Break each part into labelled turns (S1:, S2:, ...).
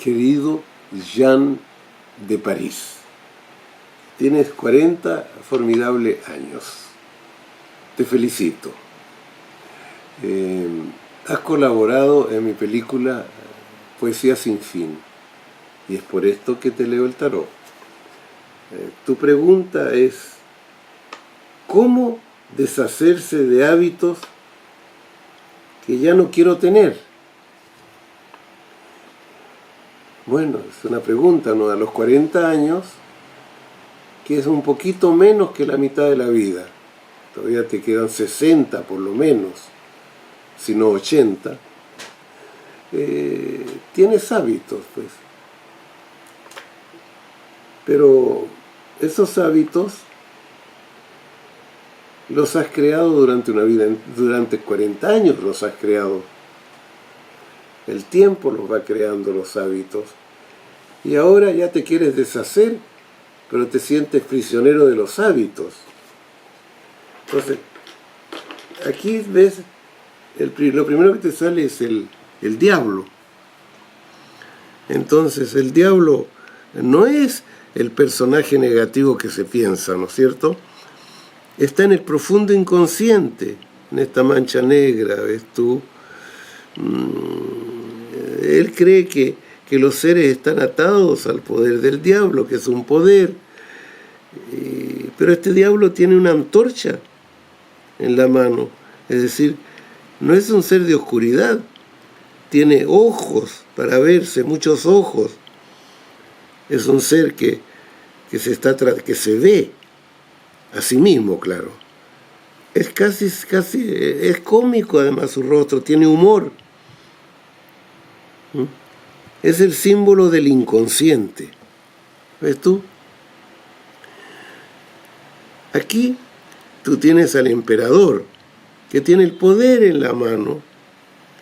S1: Querido Jean de París, tienes 40 formidables años. Te felicito. Has colaborado en mi película Poesía sin fin, y es por esto que te leo el tarot. Tu pregunta es: ¿cómo deshacerse de hábitos que ya no quiero tener? Bueno, es una pregunta, ¿no? A los 40 años, que es un poquito menos que la mitad de la vida. Todavía te quedan 60 por lo menos, si no 80. Tienes hábitos, pues. Pero esos hábitos los has creado durante una vida, durante 40 años los has creado. El tiempo los va creando los hábitos. Y ahora ya te quieres deshacer, pero te sientes prisionero de los hábitos. Entonces, aquí ves, lo primero que te sale es el diablo. Entonces, el diablo no es el personaje negativo que se piensa, ¿no es cierto? Está en el profundo inconsciente, en esta mancha negra, ¿ves tú? Él cree que los seres están atados al poder del diablo, que es un poder. Pero este diablo tiene una antorcha en la mano. Es decir, no es un ser de oscuridad. Tiene ojos para verse, muchos ojos. Es un ser que se ve a sí mismo, claro. Es casi es cómico además su rostro, tiene humor. Es el símbolo del inconsciente. ¿Ves tú? Aquí tú tienes al emperador, que tiene el poder en la mano,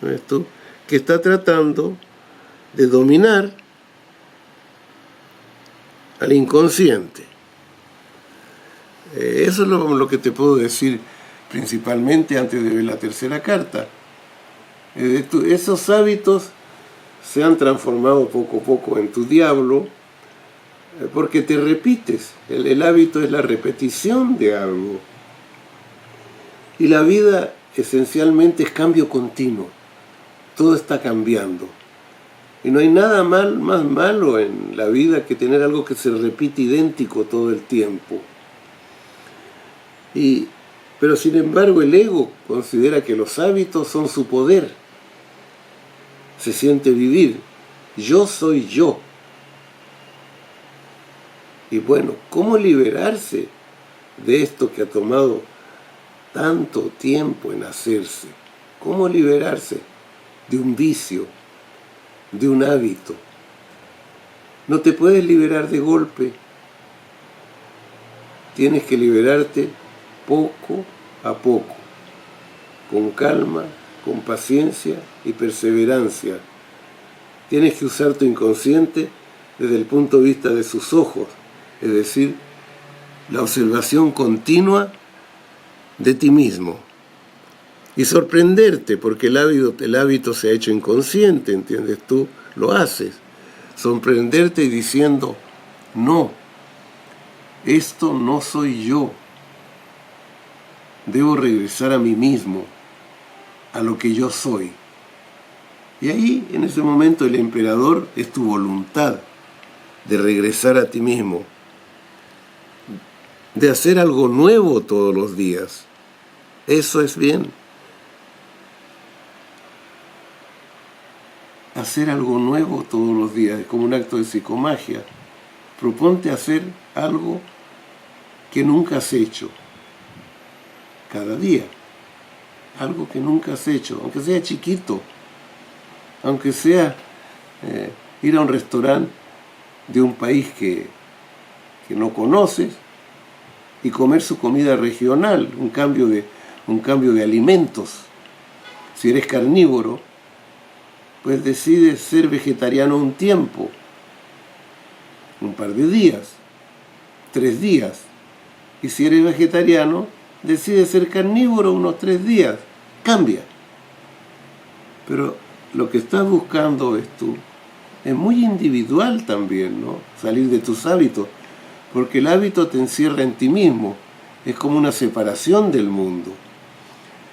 S1: ¿ves tú? Que está tratando de dominar al inconsciente. Eso es lo que te puedo decir principalmente antes de ver la tercera carta. Esos hábitos se han transformado poco a poco en tu diablo, porque te repites. El hábito es la repetición de algo. Y la vida esencialmente es cambio continuo. Todo está cambiando. Y no hay nada más malo en la vida que tener algo que se repite idéntico todo el tiempo. Pero sin embargo el ego considera que los hábitos son su poder. Se siente vivir. Yo soy yo. Y bueno, ¿cómo liberarse de esto que ha tomado tanto tiempo en hacerse? ¿Cómo liberarse de un vicio, de un hábito? No te puedes liberar de golpe. Tienes que liberarte poco a poco, con calma, con paciencia y perseverancia. Tienes que usar tu inconsciente desde el punto de vista de sus ojos, es decir, la observación continua de ti mismo. Y sorprenderte, porque el hábito se ha hecho inconsciente, ¿entiendes? Tú lo haces. Sorprenderte y diciendo: no, esto no soy yo. Debo regresar a mí mismo, a lo que yo soy. Y ahí, en ese momento, el emperador es tu voluntad de regresar a ti mismo, de hacer algo nuevo todos los días. Eso es bien. Hacer algo nuevo todos los días, es como un acto de psicomagia. Proponte hacer algo que nunca has hecho, cada día. Algo que nunca has hecho, aunque sea chiquito, aunque sea ir a un restaurante de un país que no conoces y comer su comida regional, un cambio de alimentos. Si eres carnívoro, pues decides ser vegetariano un tiempo, un par de días, 3 días. Y si eres vegetariano, decides ser carnívoro unos 3 días. Cambia. Pero lo que estás buscando es tú es muy individual también, ¿no? Salir de tus hábitos, porque el hábito te encierra en ti mismo, es como una separación del mundo.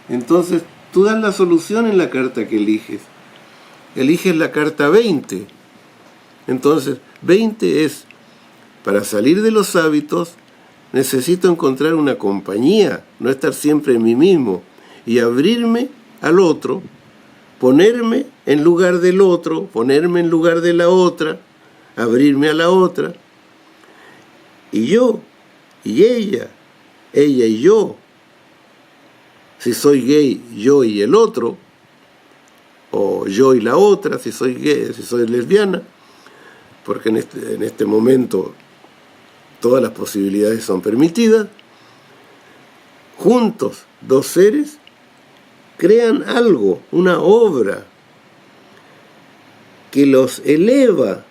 S1: Entonces, tú das la solución en la carta que eliges. Eliges la carta 20. Entonces, 20 es, para salir de los hábitos, necesito encontrar una compañía, no estar siempre en mí mismo, y abrirme al otro, ponerme en lugar del otro, ponerme en lugar de la otra, abrirme a la otra, y yo, y ella y yo. Si soy gay, yo y el otro, o yo y la otra, si soy gay, si soy lesbiana, porque en este momento todas las posibilidades son permitidas. Juntos, dos seres crean algo, una obra que los eleva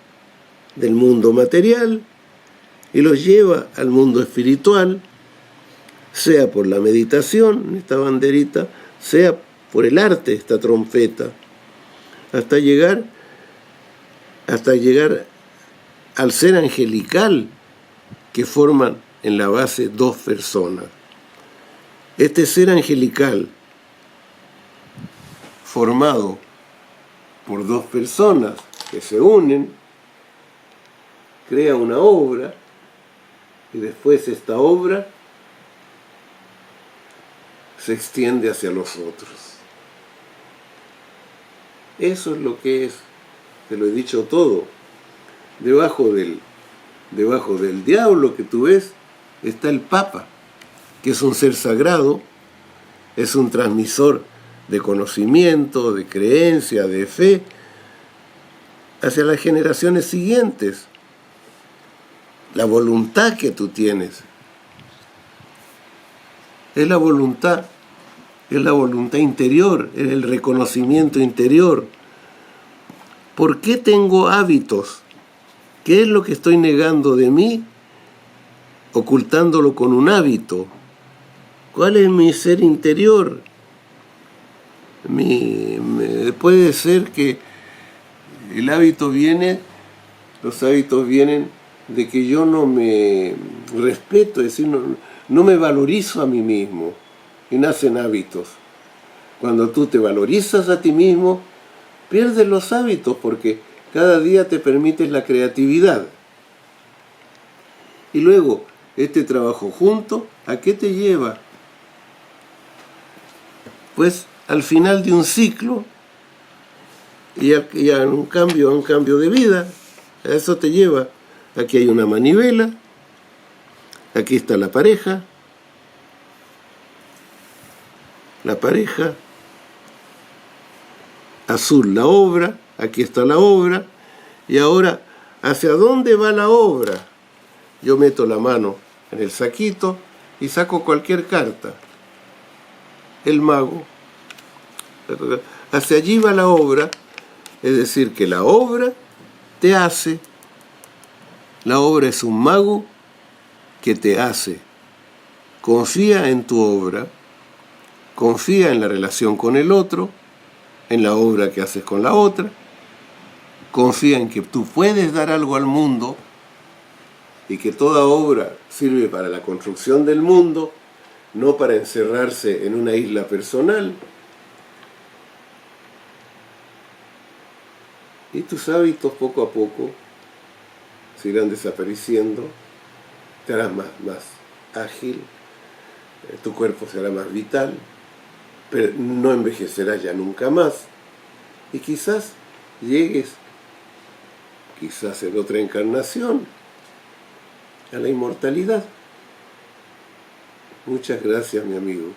S1: del mundo material y los lleva al mundo espiritual, sea por la meditación, esta banderita, sea por el arte, esta trompeta, hasta llegar al ser angelical que forman en la base dos personas. Este ser angelical, formado por dos personas que se unen, crea una obra, y después esta obra se extiende hacia los otros. Eso es lo que es, te lo he dicho todo. Debajo del diablo que tú ves está el Papa, que es un ser sagrado, es un transmisor de conocimiento, de creencia, de fe, hacia las generaciones siguientes. La voluntad que tú tienes es la voluntad interior, es el reconocimiento interior. ¿Por qué tengo hábitos? ¿Qué es lo que estoy negando de mí, ocultándolo con un hábito? ¿Cuál es mi ser interior? Puede ser que el hábito los hábitos vienen de que yo no me respeto, es decir, no me valorizo a mí mismo, y nacen hábitos. Cuando tú te valorizas a ti mismo, pierdes los hábitos, porque cada día te permites la creatividad. Y luego, este trabajo junto, ¿a qué te lleva? Pues al final de un ciclo y a un cambio de vida. A eso te lleva. Aquí hay una manivela, aquí está la pareja, azul la obra, aquí está la obra, y ahora, ¿hacia dónde va la obra? Yo meto la mano en el saquito y saco cualquier carta. El mago. Hacia allí va la obra, es decir, que la obra te hace. La obra es un mago que te hace. Confía en tu obra, confía en la relación con el otro, en la obra que haces con la otra, confía en que tú puedes dar algo al mundo y que toda obra sirve para la construcción del mundo, no para encerrarse en una isla personal. Y tus hábitos poco a poco se irán desapareciendo, te harás más ágil, tu cuerpo será más vital, pero no envejecerás ya nunca más. Y quizás llegues, quizás en otra encarnación, a la inmortalidad. Muchas gracias, mi amigo.